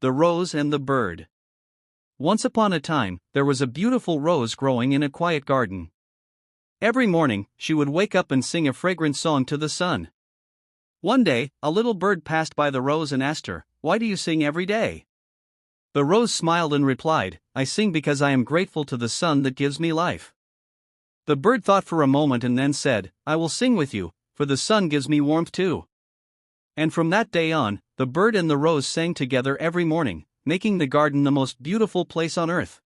The Rose and the Bird. Once upon a time, there was a beautiful rose growing in a quiet garden. Every morning, she would wake up and sing a fragrant song to the sun. One day, a little bird passed by the rose and asked her, "Why do you sing every day?" The rose smiled and replied, "I sing because I am grateful to the sun that gives me life." The bird thought for a moment and then said, "I will sing with you, for the sun gives me warmth too." And from that day on, the bird and the rose sang together every morning, making the garden the most beautiful place on earth.